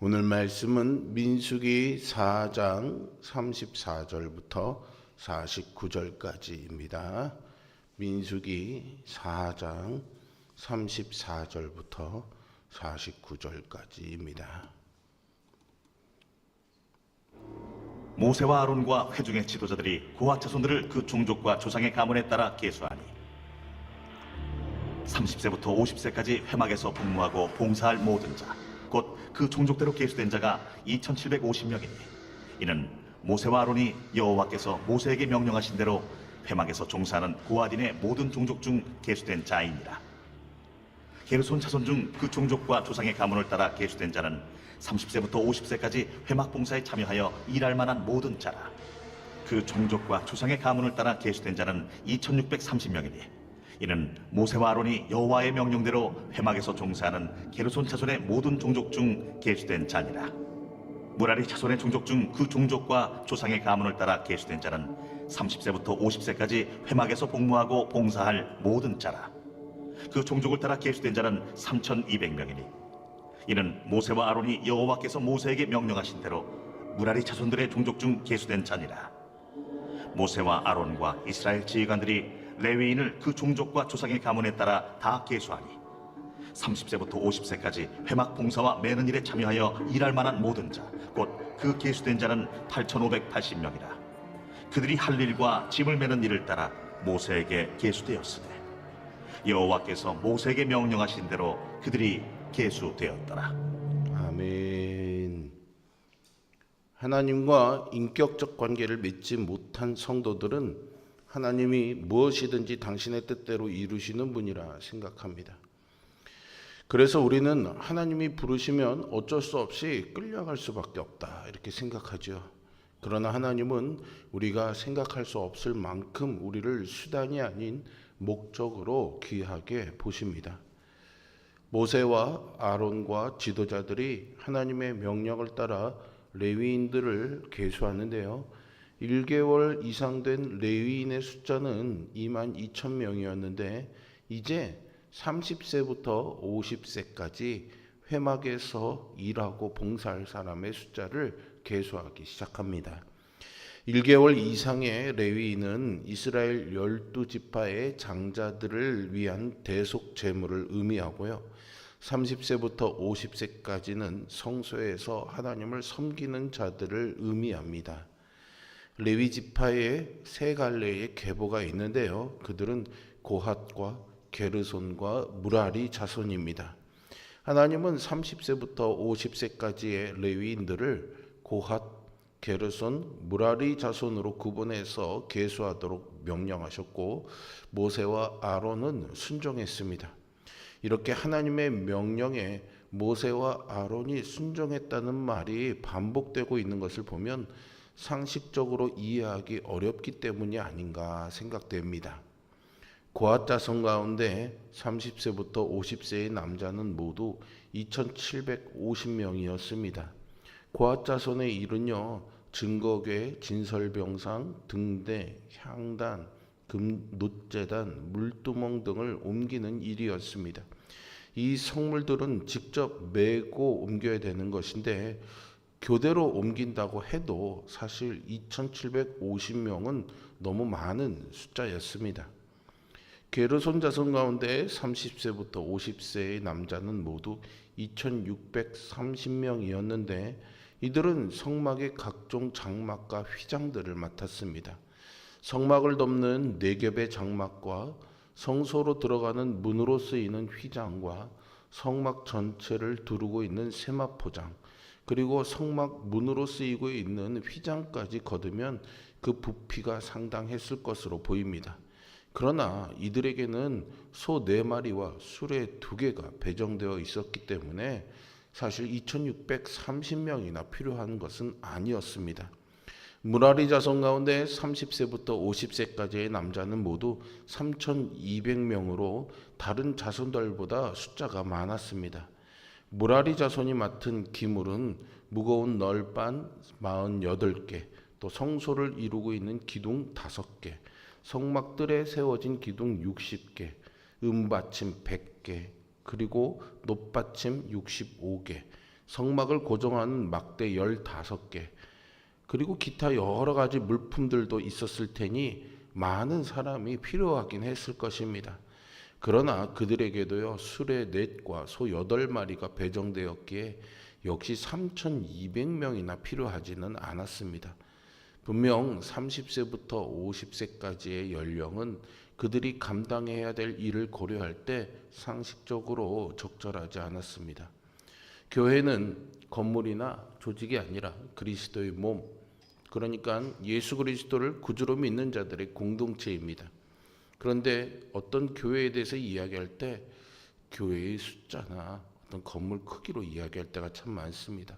오늘 말씀은 민수기 4장 34절부터 49절까지입니다. 민수기 4장 34절부터 49절까지입니다. 모세와 아론과 회중의 지도자들이 고핫 자손들을 그 종족과 조상의 가문에 따라 계수하니 30세부터 50세까지 회막에서 복무하고 봉사할 모든 자 곧 그 종족대로 계수된 자가 2750명이니 이는 모세와 아론이 여호와께서 모세에게 명령하신 대로 회막에서 종사하는 고핫인의 모든 종족 중 계수된 자이니라. 게르손 자손 중 그 종족과 조상의 가문을 따라 계수된 자는 30세부터 50세까지 회막 봉사에 참여하여 일할 만한 모든 자라. 그 종족과 조상의 가문을 따라 계수된 자는 2630명이니 이는 모세와 아론이 여호와의 명령대로 회막에서 종사하는 게르손 자손의 모든 종족 중 계수된 자니라. 무라리 자손의 종족 중 그 종족과 조상의 가문을 따라 계수된 자는 30세부터 50세까지 회막에서 복무하고 봉사할 모든 자라. 그 종족을 따라 계수된 자는 3200명이니 이는 모세와 아론이 여호와께서 모세에게 명령하신 대로 무라리 자손들의 종족 중 계수된 자니라. 모세와 아론과 이스라엘 지휘관들이 레위인을 그 종족과 조상의 가문에 따라 다 계수하니 30세부터 50세까지 회막 봉사와 매는 일에 참여하여 일할 만한 모든 자 곧 그 계수된 자는 8580명이라. 그들이 할 일과 짐을 매는 일을 따라 모세에게 계수되었으되 여호와께서 모세에게 명령하신 대로 그들이 계수되었더라. 아멘. 하나님과 인격적 관계를 맺지 못한 성도들은 하나님이 무엇이든지 당신의 뜻대로 이루시는 분이라 생각합니다. 그래서 우리는 하나님이 부르시면 어쩔 수 없이 끌려갈 수밖에 없다 이렇게 생각하죠. 그러나 하나님은 우리가 생각할 수 없을 만큼 우리를 수단이 아닌 목적으로 귀하게 보십니다. 모세와 아론과 지도자들이 하나님의 명령을 따라 레위인들을 계수하는데요. 1개월 이상 된 레위인의 숫자는 22,000명이었는데 이제 30세부터 50세까지 회막에서 일하고 봉사할 사람의 숫자를 계수하기 시작합니다. 1개월 이상의 레위인은 이스라엘 12지파의 장자들을 위한 대속 제물을 의미하고요. 30세부터 50세까지는 성소에서 하나님을 섬기는 자들을 의미합니다. 레위 지파에 세 갈래의 계보가 있는데요. 그들은 고핫과 게르손과 무라리 자손입니다. 하나님은 30세부터 50세까지의 레위인들을 고핫, 게르손, 무라리 자손으로 구분해서 계수하도록 명령하셨고 모세와 아론은 순종했습니다. 이렇게 하나님의 명령에 모세와 아론이 순종했다는 말이 반복되고 있는 것을 보면 상식적으로 이해하기 어렵기 때문이 아닌가 생각됩니다. 고핫 자손 가운데 30세부터 50세의 남자는 모두 2750명이었습니다. 고핫 자손의 일은요, 증거궤, 진설병상, 등대, 향단, 금놋제단, 물두멍 등을 옮기는 일이었습니다. 이 성물들은 직접 메고 옮겨야 되는 것인데 교대로 옮긴다고 해도 사실 2750명은 너무 많은 숫자였습니다. 게르손 자손 가운데 30세부터 50세의 남자는 모두 2630명이었는데 이들은 성막의 각종 장막과 휘장들을 맡았습니다. 성막을 덮는 네 겹의 장막과 성소로 들어가는 문으로 쓰이는 휘장과 성막 전체를 두르고 있는 세마포장 그리고 성막 문으로 쓰이고 있는 휘장까지 거두면 그 부피가 상당했을 것으로 보입니다. 그러나 이들에게는 소 4마리와 수레 2개가 배정되어 있었기 때문에 사실 2630명이나 필요한 것은 아니었습니다. 무라리 자손 가운데 30세부터 50세까지의 남자는 모두 3200명으로 다른 자손들보다 숫자가 많았습니다. 무라리 자손이 맡은 기물은 무거운 널반 48개, 또 성소를 이루고 있는 기둥 5개, 성막들에 세워진 기둥 60개, 음받침 100개, 그리고 놋받침 65개, 성막을 고정하는 막대 15개, 그리고 기타 여러 가지 물품들도 있었을 테니 많은 사람이 필요하긴 했을 것입니다. 그러나 그들에게도요, 수레 넷과 소 8마리가 배정되었기에 역시 3,200명이나 필요하지는 않았습니다. 분명 30세부터 50세까지의 연령은 그들이 감당해야 될 일을 고려할 때 상식적으로 적절하지 않았습니다. 교회는 건물이나 조직이 아니라 그리스도의 몸, 그러니까 예수 그리스도를 구주로 믿는 자들의 공동체입니다. 그런데 어떤 교회에 대해서 이야기할 때 교회의 숫자나 어떤 건물 크기로 이야기할 때가 참 많습니다.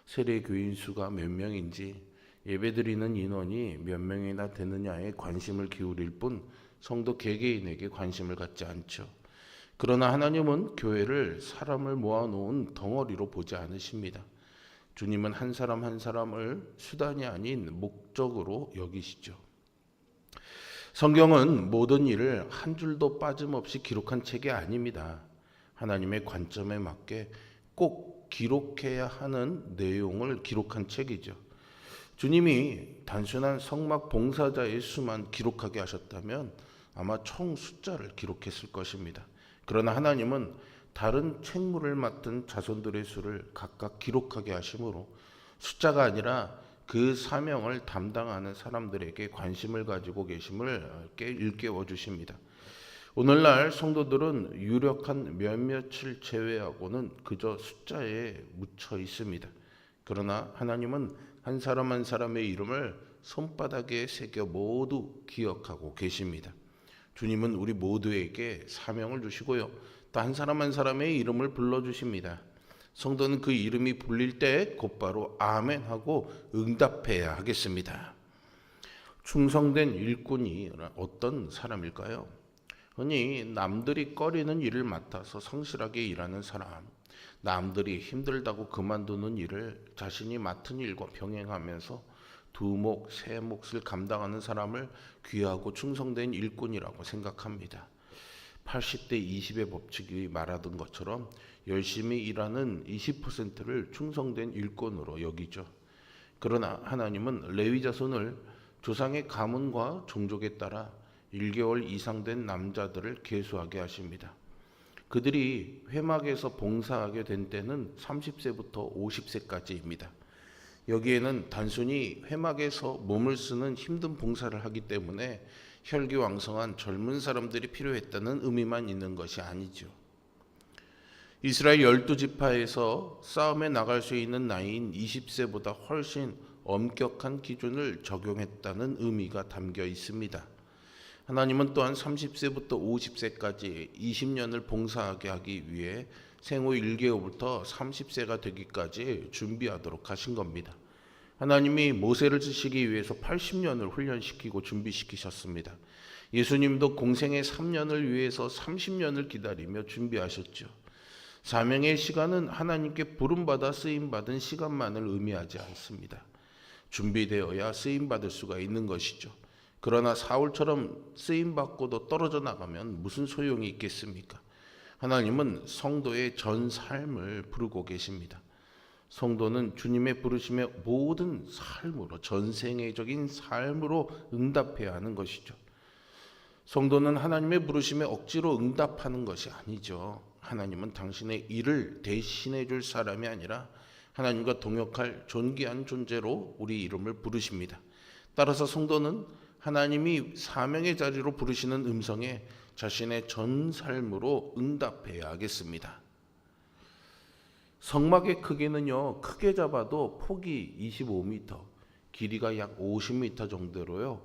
세례 교인 수가 몇 명인지, 예배드리는 인원이 몇 명이나 되느냐에 관심을 기울일 뿐 성도 개개인에게 관심을 갖지 않죠. 그러나 하나님은 교회를 사람을 모아놓은 덩어리로 보지 않으십니다. 주님은 한 사람 한 사람을 수단이 아닌 목적으로 여기시죠. 성경은 모든 일을 한 줄도 빠짐없이 기록한 책이 아닙니다. 하나님의 관점에 맞게 꼭 기록해야 하는 내용을 기록한 책이죠. 주님이 단순한 성막 봉사자의 수만 기록하게 하셨다면 아마 총 숫자를 기록했을 것입니다. 그러나 하나님은 다른 책무를 맡은 자손들의 수를 각각 기록하게 하심으로 숫자가 아니라 그 사명을 담당하는 사람들에게 관심을 가지고 계심을 일깨워 주십니다. 오늘날 성도들은 유력한 몇몇을 제외하고는 그저 숫자에 묻혀 있습니다. 그러나 하나님은 한 사람 한 사람의 이름을 손바닥에 새겨 모두 기억하고 계십니다. 주님은 우리 모두에게 사명을 주시고요, 또 한 사람 한 사람의 이름을 불러주십니다. 성도는 그 이름이 불릴 때 곧바로 아멘 하고 응답해야 하겠습니다. 충성된 일꾼이 어떤 사람일까요? 흔히 남들이 꺼리는 일을 맡아서 성실하게 일하는 사람, 남들이 힘들다고 그만두는 일을 자신이 맡은 일과 병행하면서 두목, 세 몫을 감당하는 사람을 귀하고 충성된 일꾼이라고 생각합니다. 80대 20의 법칙이 말하던 것처럼 열심히 일하는 20%를 충성된 일꾼으로 여기죠. 그러나 하나님은 레위 자손을 조상의 가문과 종족에 따라 1개월 이상 된 남자들을 계수하게 하십니다. 그들이 회막에서 봉사하게 된 때는 30세부터 50세까지입니다. 여기에는 단순히 회막에서 몸을 쓰는 힘든 봉사를 하기 때문에 혈기왕성한 젊은 사람들이 필요했다는 의미만 있는 것이 아니죠. 이스라엘 12지파에서 싸움에 나갈 수 있는 나이인 20세보다 훨씬 엄격한 기준을 적용했다는 의미가 담겨 있습니다. 하나님은 또한 30세부터 50세까지 20년을 봉사하게 하기 위해 생후 1개월부터 30세가 되기까지 준비하도록 하신 겁니다. 하나님이 모세를 쓰시기 위해서 80년을 훈련시키고 준비시키셨습니다. 예수님도 공생의 3년을 위해서 30년을 기다리며 준비하셨죠. 사명의 시간은 하나님께 부름받아 쓰임받은 시간만을 의미하지 않습니다. 준비되어야 쓰임받을 수가 있는 것이죠. 그러나 사울처럼 쓰임받고도 떨어져 나가면 무슨 소용이 있겠습니까? 하나님은 성도의 전 삶을 부르고 계십니다. 성도는 주님의 부르심에 모든 삶으로, 전생애적인 삶으로 응답해야 하는 것이죠. 성도는 하나님의 부르심에 억지로 응답하는 것이 아니죠. 하나님은 당신의 일을 대신해 줄 사람이 아니라 하나님과 동역할 존귀한 존재로 우리 이름을 부르십니다. 따라서 성도는 하나님이 사명의 자리로 부르시는 음성에 자신의 전 삶으로 응답해야 하겠습니다. 성막의 크기는요, 크게 잡아도 폭이 25m, 길이가 약 50m 정도로요,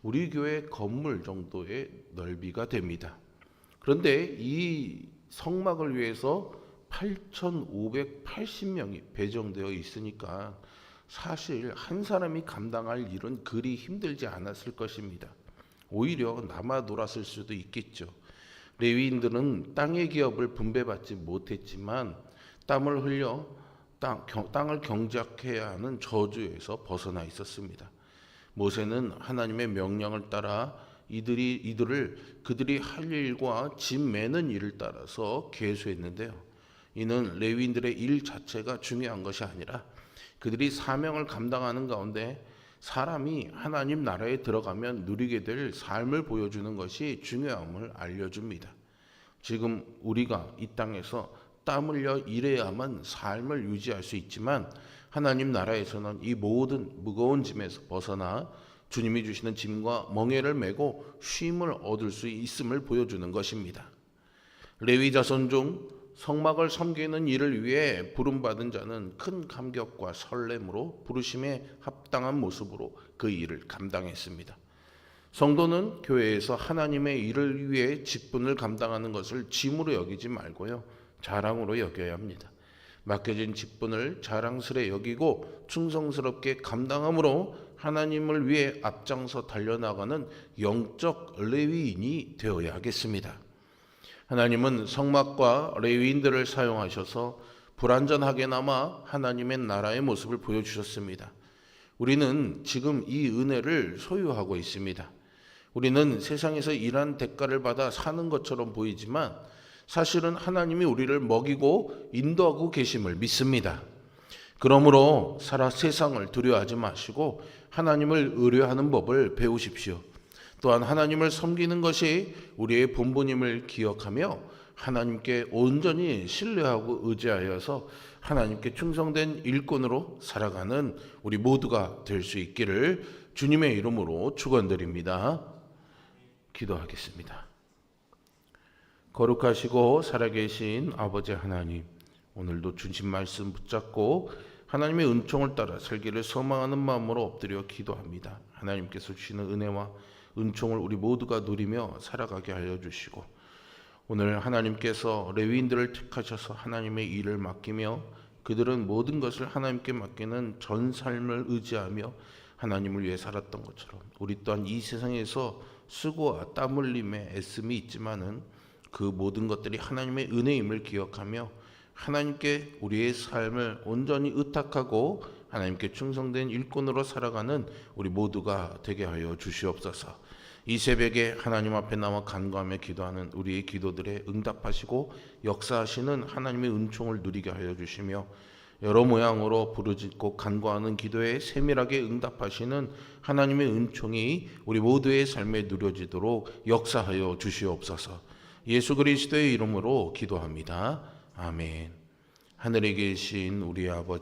우리 교회 건물 정도의 넓이가 됩니다. 그런데 이 성막을 위해서 8,580명이 배정되어 있으니까 사실 한 사람이 감당할 일은 그리 힘들지 않았을 것입니다. 오히려 남아 돌았을 수도 있겠죠. 레위인들은 땅의 기업을 분배받지 못했지만 땀을 흘려 땅을 경작해야 하는 저주에서 벗어나 있었습니다. 모세는 하나님의 명령을 따라 그들이 할 일과 짐 매는 일을 따라서 계수했는데요. 이는 레위인들의 일 자체가 중요한 것이 아니라 그들이 사명을 감당하는 가운데 사람이 하나님 나라에 들어가면 누리게 될 삶을 보여주는 것이 중요함을 알려줍니다. 지금 우리가 이 땅에서 땀 흘려 일해야만 삶을 유지할 수 있지만 하나님 나라에서는 이 모든 무거운 짐에서 벗어나 주님이 주시는 짐과 멍에를 메고 쉼을 얻을 수 있음을 보여주는 것입니다. 레위 자손 중 성막을 섬기는 일을 위해 부름받은 자는 큰 감격과 설렘으로 부르심에 합당한 모습으로 그 일을 감당했습니다. 성도는 교회에서 하나님의 일을 위해 직분을 감당하는 것을 짐으로 여기지 말고요, 자랑으로 여겨야 합니다. 맡겨진 직분을 자랑스레 여기고 충성스럽게 감당함으로 하나님을 위해 앞장서 달려나가는 영적 레위인이 되어야 하겠습니다. 하나님은 성막과 레위인들을 사용하셔서 불완전하게나마 하나님의 나라의 모습을 보여주셨습니다. 우리는 지금 이 은혜를 소유하고 있습니다. 우리는 세상에서 일한 대가를 받아 사는 것처럼 보이지만 사실은 하나님이 우리를 먹이고 인도하고 계심을 믿습니다. 그러므로 세상을 두려워하지 마시고 하나님을 의뢰하는 법을 배우십시오. 또한 하나님을 섬기는 것이 우리의 본분임을 기억하며 하나님께 온전히 신뢰하고 의지하여서 하나님께 충성된 일꾼으로 살아가는 우리 모두가 될 수 있기를 주님의 이름으로 축원드립니다. 기도하겠습니다. 거룩하시고 살아계신 아버지 하나님, 오늘도 주신 말씀 붙잡고 하나님의 은총을 따라 살기를 소망하는 마음으로 엎드려 기도합니다. 하나님께서 주시는 은혜와 은총을 우리 모두가 누리며 살아가게 하여 주시고, 오늘 하나님께서 레위인들을 택하셔서 하나님의 일을 맡기며 그들은 모든 것을 하나님께 맡기는 전 삶을 의지하며 하나님을 위해 살았던 것처럼 우리 또한 이 세상에서 수고와 땀 흘림에 애씀이 있지만은 그 모든 것들이 하나님의 은혜임을 기억하며 하나님께 우리의 삶을 온전히 의탁하고 하나님께 충성된 일꾼으로 살아가는 우리 모두가 되게 하여 주시옵소서. 이 새벽에 하나님 앞에 나와 간구하며 기도하는 우리의 기도들에 응답하시고 역사하시는 하나님의 은총을 누리게 하여 주시며 여러 모양으로 부르짖고 간구하는 기도에 세밀하게 응답하시는 하나님의 은총이 우리 모두의 삶에 누려지도록 역사하여 주시옵소서. 예수 그리스도의 이름으로 기도합니다. 아멘. 하늘에 계신 우리 아버지